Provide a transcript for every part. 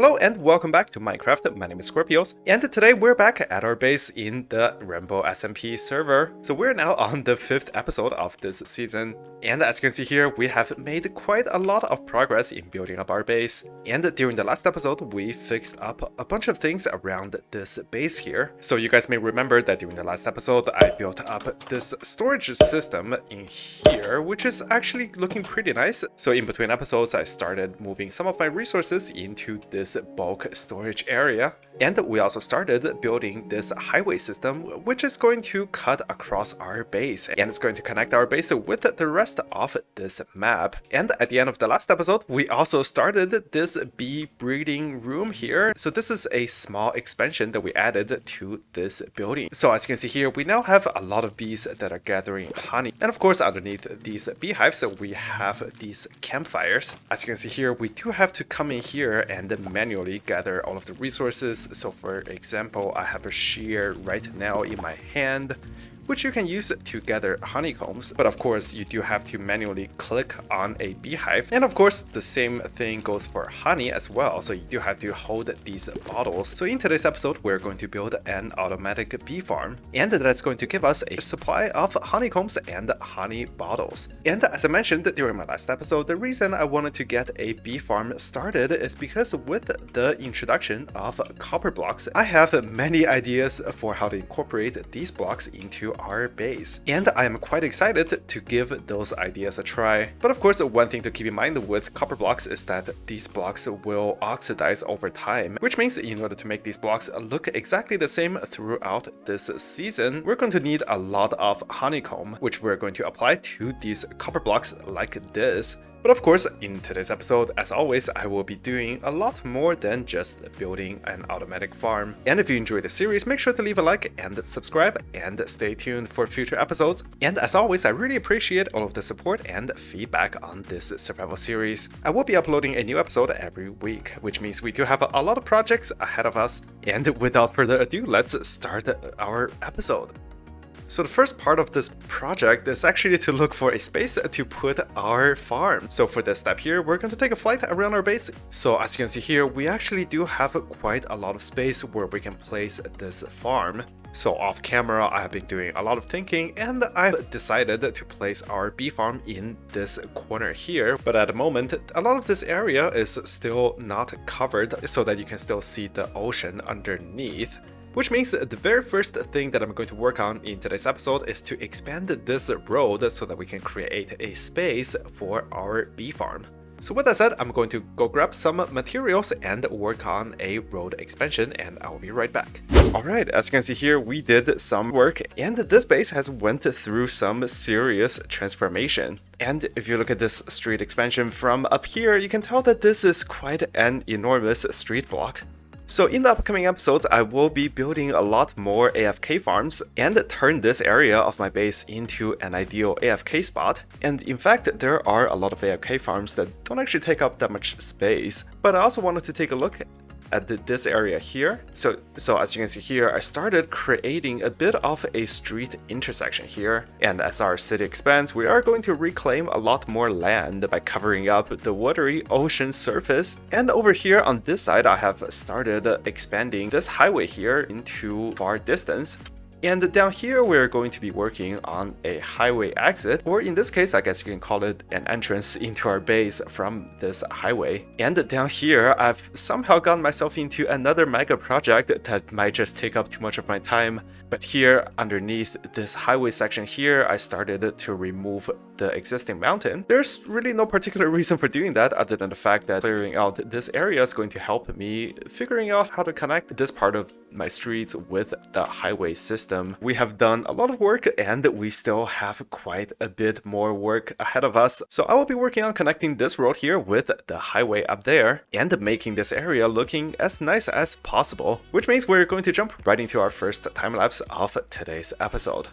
Hello and welcome back to Minecraft. My name is Scorpios, and today we're back at our base in the RambleSMP server. So we're now on the 5th episode of this season, and as you can see here, we have made quite a lot of progress in building up our base. And during the last episode, we fixed up a bunch of things around this base here. So you guys may remember that during the last episode, I built up this storage system in here, which is actually looking pretty nice. So in between episodes, I started moving some of my resources into this bulk storage area, and we also started building this highway system, which is going to cut across our base, and it's going to connect our base with the rest of this map. And at the end of the last episode, we also started this bee breeding room here. So this is a small expansion that we added to this building. So as you can see here, we now have a lot of bees that are gathering honey, and of course underneath these beehives we have these campfires. As you can see here, we do have to come in here and manually gather all of the resources. So for example, I have a shear right now in my hand, which you can use to gather honeycombs, but of course you do have to manually click on a beehive. And of course the same thing goes for honey as well, so you do have to hold these bottles. So in today's episode we're going to build an automatic bee farm, and that's going to give us a supply of honeycombs and honey bottles. And as I mentioned during my last episode, the reason I wanted to get a bee farm started is because with the introduction of copper blocks, I have many ideas for how to incorporate these blocks into our base, and I am quite excited to give those ideas a try. But of course, one thing to keep in mind with copper blocks is that these blocks will oxidize over time, which means in order to make these blocks look exactly the same throughout this season, we're going to need a lot of honeycomb, which we're going to apply to these copper blocks like this. But of course, in today's episode, as always, I will be doing a lot more than just building an automatic farm. And if you enjoyed the series, make sure to leave a like and subscribe, and stay tuned for future episodes. And as always, I really appreciate all of the support and feedback on this survival series. I will be uploading a new episode every week, which means we do have a lot of projects ahead of us. And without further ado, let's start our episode. So the first part of this project is actually to look for a space to put our farm. So for this step here, we're going to take a flight around our base. So as you can see here, we actually do have quite a lot of space where we can place this farm. So off camera, I have been doing a lot of thinking, and I've decided to place our bee farm in this corner here. But at the moment, a lot of this area is still not covered so that you can still see the ocean underneath. Which means the very first thing that I'm going to work on in today's episode is to expand this road so that we can create a space for our bee farm. So with that said, I'm going to go grab some materials and work on a road expansion, and I'll be right back. Alright, as you can see here, we did some work, and this base has went through some serious transformation. And if you look at this street expansion from up here, you can tell that this is quite an enormous street block. So in the upcoming episodes, I will be building a lot more AFK farms and turn this area of my base into an ideal AFK spot. And in fact, there are a lot of AFK farms that don't actually take up that much space. But I also wanted to take a look at this area here. So as you can see here, I started creating a bit of a street intersection here. And as our city expands, we are going to reclaim a lot more land by covering up the watery ocean surface. And over here on this side, I have started expanding this highway here into far distance. And down here, we're going to be working on a highway exit, or in this case, I guess you can call it an entrance into our base from this highway. And down here, I've somehow gotten myself into another mega project that might just take up too much of my time. But here, underneath this highway section here, I started to remove the existing mountain. There's really no particular reason for doing that other than the fact that clearing out this area is going to help me figuring out how to connect this part of my streets with the highway system. We have done a lot of work, and we still have quite a bit more work ahead of us. So I will be working on connecting this road here with the highway up there and making this area looking as nice as possible, which means we're going to jump right into our first time lapse of today's episode.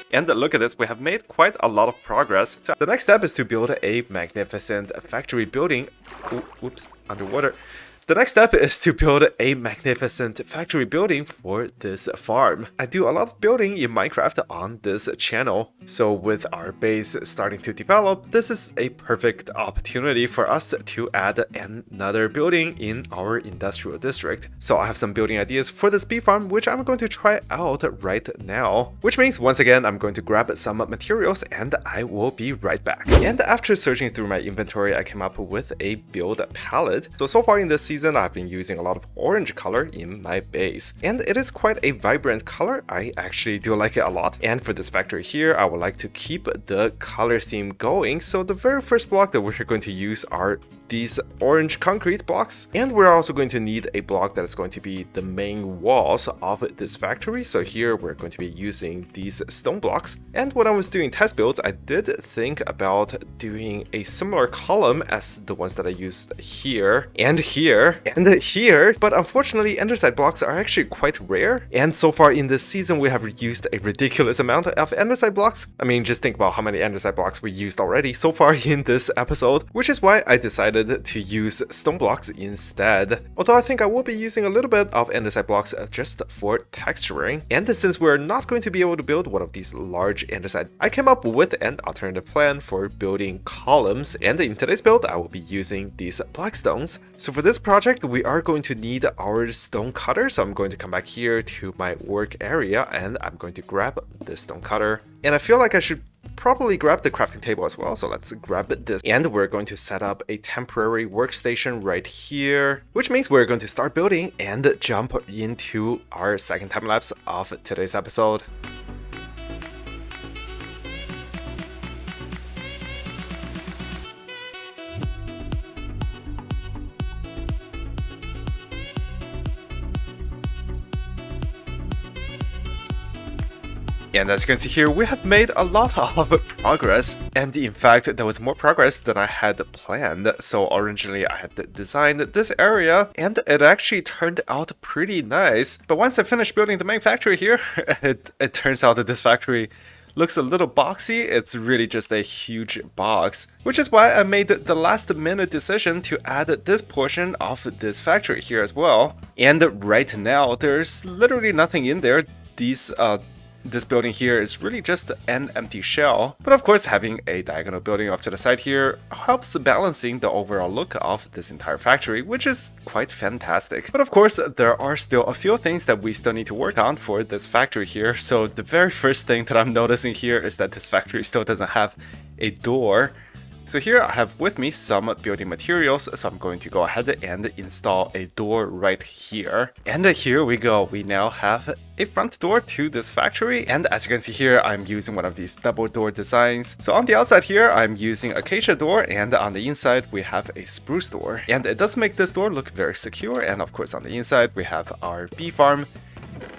And look at this, we have made quite a lot of progress. So the next step is to build a magnificent factory building, oops, underwater, The next step is to build a magnificent factory building for this farm. I do a lot of building in Minecraft on this channel, so with our base starting to develop, this is a perfect opportunity for us to add another building in our industrial district. So I have some building ideas for this bee farm, which I'm going to try out right now. Which means, once again, I'm going to grab some materials and I will be right back. And after searching through my inventory, I came up with a build palette. So far in this season, I've been using a lot of orange color in my base. And it is quite a vibrant color. I actually do like it a lot. And for this factory here, I would like to keep the color theme going. So the very first block that we're going to use are these orange concrete blocks, and we're also going to need a block that is going to be the main walls of this factory. So here we're going to be using these stone blocks. And when I was doing test builds, I did think about doing a similar column as the ones that I used here and here and here, but unfortunately andesite blocks are actually quite rare, and so far in this season we have used a ridiculous amount of andesite blocks. I mean, just think about how many andesite blocks we used already so far in this episode, which is why I decided to use stone blocks instead. Although I think I will be using a little bit of andesite blocks just for texturing. And since we're not going to be able to build one of these large andesite, I came up with an alternative plan for building columns, and in today's build I will be using these black stones. So for this project we are going to need our stone cutter, so I'm going to come back here to my work area and I'm going to grab this stone cutter. And I feel like I should probably grab the crafting table as well, so let's grab this. And we're going to set up a temporary workstation right here, which means we're going to start building and jump into our second time lapse of today's episode. And as you can see here, we have made a lot of progress, and in fact there was more progress than I had planned. So originally I had designed this area and it actually turned out pretty nice, but once I finished building the main factory here, it turns out that this factory looks a little boxy. It's really just a huge box, which is why I made the last minute decision to add this portion of this factory here as well. And right now there's literally nothing in there. This building here is really just an empty shell, but of course having a diagonal building off to the side here helps balancing the overall look of this entire factory, which is quite fantastic. But of course there are still a few things that we still need to work on for this factory here. So the very first thing that I'm noticing here is that this factory still doesn't have a door. So here I have with me some building materials, so I'm going to go ahead and install a door right here. And here we go, we now have a front door to this factory, and as you can see here, I'm using one of these double door designs. So on the outside here, I'm using acacia door, and on the inside we have a spruce door. And it does make this door look very secure, and of course on the inside we have our bee farm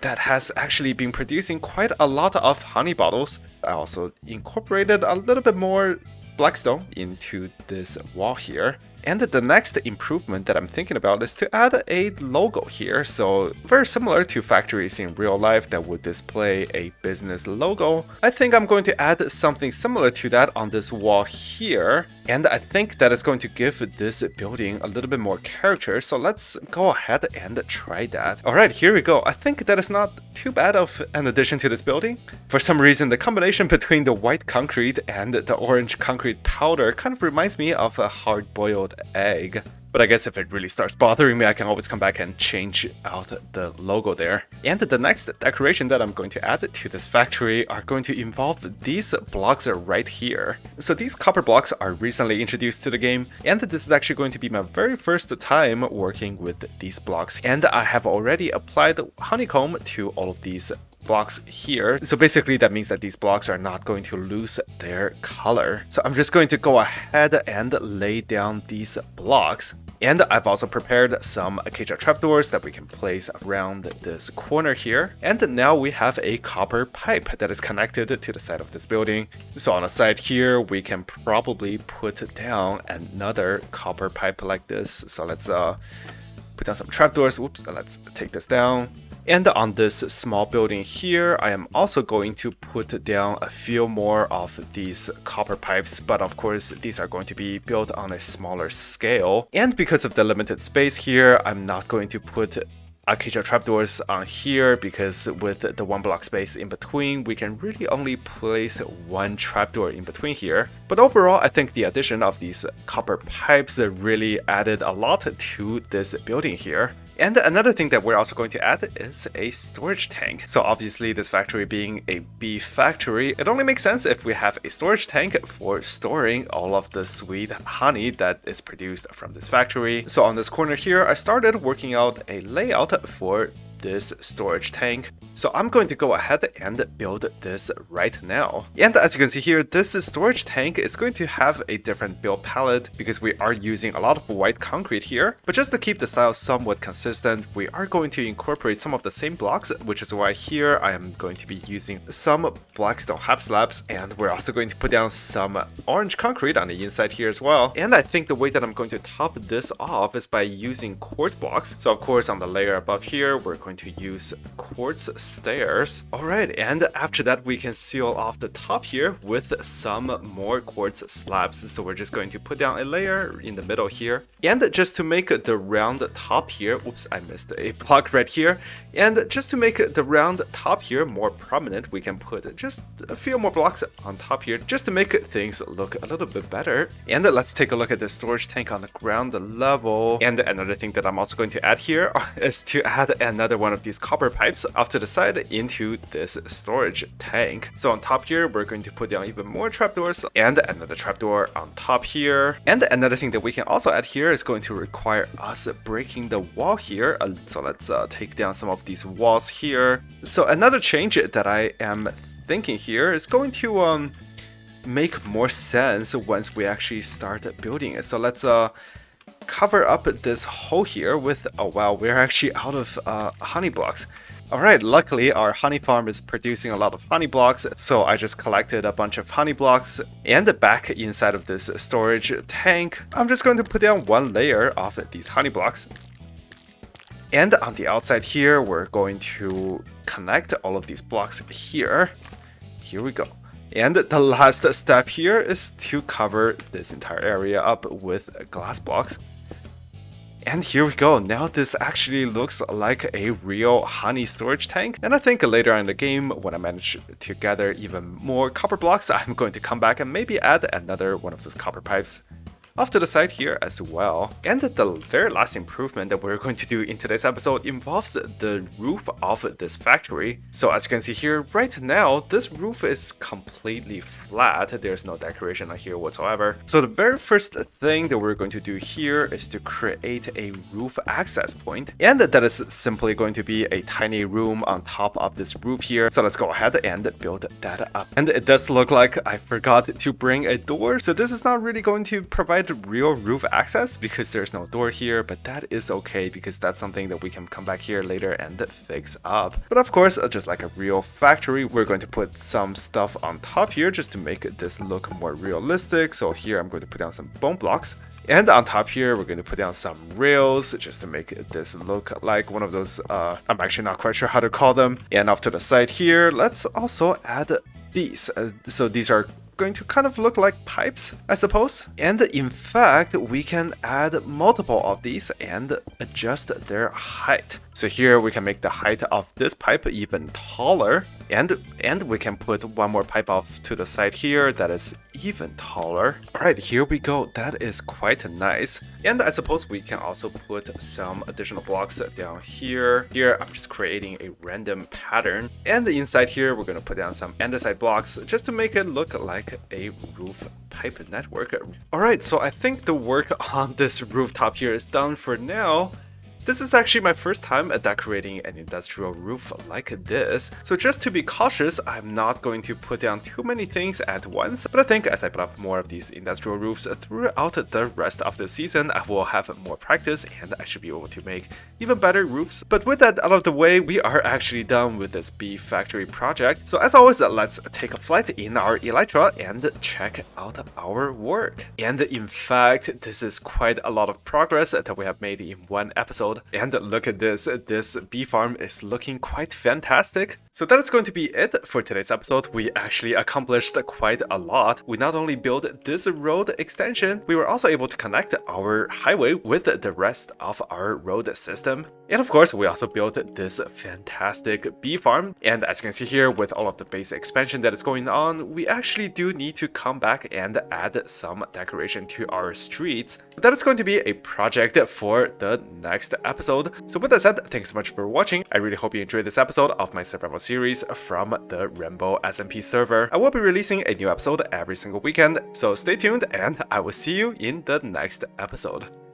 that has actually been producing quite a lot of honey bottles. I also incorporated a little bit more blackstone into this wall here. And the next improvement that I'm thinking about is to add a logo here. So very similar to factories in real life that would display a business logo, I think I'm going to add something similar to that on this wall here. And I think that is going to give this building a little bit more character. So let's go ahead and try that. All right, here we go. I think that is not too bad of an addition to this building. For some reason, the combination between the white concrete and the orange concrete powder kind of reminds me of a hard-boiled egg. But I guess if it really starts bothering me, I can always come back and change out the logo there. And the next decoration that I'm going to add to this factory are going to involve these blocks right here. So these copper blocks are recently introduced to the game, and this is actually going to be my very first time working with these blocks. And I have already applied honeycomb to all of these blocks here. So basically that means that these blocks are not going to lose their color. So I'm just going to go ahead and lay down these blocks. And I've also prepared some acacia trapdoors that we can place around this corner here. And now we have a copper pipe that is connected to the side of this building. So on the side here, we can probably put down another copper pipe like this. So let's put down some trapdoors. Whoops, let's take this down. And on this small building here, I am also going to put down a few more of these copper pipes, but of course these are going to be built on a smaller scale. And because of the limited space here, I'm not going to put acacia trapdoors on here, because with the 1 block space in between, we can really only place 1 trapdoor in between here. But overall, I think the addition of these copper pipes really added a lot to this building here. And another thing that we're also going to add is a storage tank. So obviously this factory being a bee factory, it only makes sense if we have a storage tank for storing all of the sweet honey that is produced from this factory. So on this corner here, I started working out a layout for this storage tank. So I'm going to go ahead and build this right now. And as you can see here, this storage tank is going to have a different build palette because we are using a lot of white concrete here. But just to keep the style somewhat consistent, we are going to incorporate some of the same blocks, which is why here I am going to be using some blackstone half slabs, and we're also going to put down some orange concrete on the inside here as well. And I think the way that I'm going to top this off is by using quartz blocks. So of course on the layer above here, we're going to use quartz stairs. Alright, and after that we can seal off the top here with some more quartz slabs. So we're just going to put down a layer in the middle here. And just to make the round top here, oops, I missed a block right here. And just to make the round top here more prominent, we can put just a few more blocks on top here just to make things look a little bit better. And let's take a look at the storage tank on the ground level. And another thing that I'm also going to add here is to add another one of these copper pipes off to the side into this storage tank. So on top here, we're going to put down even more trapdoors and another trapdoor on top here. And another thing that we can also add here is going to require us breaking the wall here. So let's take down some of these walls here. So another change that I am thinking here is going to make more sense once we actually start building it. So let's cover up this hole here with, oh wow, we're actually out of honey blocks. Alright, luckily our honey farm is producing a lot of honey blocks, so I just collected a bunch of honey blocks, and back inside of this storage tank, I'm just going to put down 1 layer of these honey blocks. And on the outside here, we're going to connect all of these blocks here. Here we go. And the last step here is to cover this entire area up with glass blocks. And here we go, now this actually looks like a real honey storage tank. And I think later on in the game, when I manage to gather even more copper blocks, I'm going to come back and maybe add another one of those copper pipes off to the side here as well. And the very last improvement that we're going to do in today's episode involves the roof of this factory. So as you can see here, right now, this roof is completely flat. There's no decoration on here whatsoever. So the very first thing that we're going to do here is to create a roof access point. And that is simply going to be a tiny room on top of this roof here. So let's go ahead and build that up. And it does look like I forgot to bring a door. So this is not really going to provide real roof access because there's no door here, but that is okay because that's something that we can come back here later and fix up. But of course, just like a real factory, we're going to put some stuff on top here just to make this look more realistic. So here I'm going to put down some bone blocks. And on top here, we're going to put down some rails just to make this look like one of those, I'm actually not quite sure how to call them. And off to the side here, let's also add these. So these are going to kind of look like pipes, I suppose. And in fact, we can add multiple of these and adjust their height. So here we can make the height of this pipe even taller, and we can put 1 more pipe off to the side here that is even taller. Alright, here we go. That is quite nice. And I suppose we can also put some additional blocks down here. Here I'm just creating a random pattern. And inside here we're going to put down some andesite blocks just to make it look like a roof pipe network. Alright, so I think the work on this rooftop here is done for now. This is actually my first time decorating an industrial roof like this, so just to be cautious, I'm not going to put down too many things at once, but I think as I put up more of these industrial roofs throughout the rest of the season, I will have more practice and I should be able to make even better roofs. But with that out of the way, we are actually done with this bee factory project. So as always, let's take a flight in our Elytra and check out our work. And in fact, this is quite a lot of progress that we have made in one episode. episode. And look at this bee farm is looking quite fantastic. So that is going to be it for today's episode. We actually accomplished quite a lot. We not only built this road extension, we were also able to connect our highway with the rest of our road system. And of course, we also built this fantastic bee farm. And as you can see here, with all of the base expansion that is going on, we actually do need to come back and add some decoration to our streets. But that is going to be a project for the next episode. So with that said, thanks so much for watching. I really hope you enjoyed this episode of my survival series from the RambleSMP server. I will be releasing a new episode every single weekend, so stay tuned and I will see you in the next episode.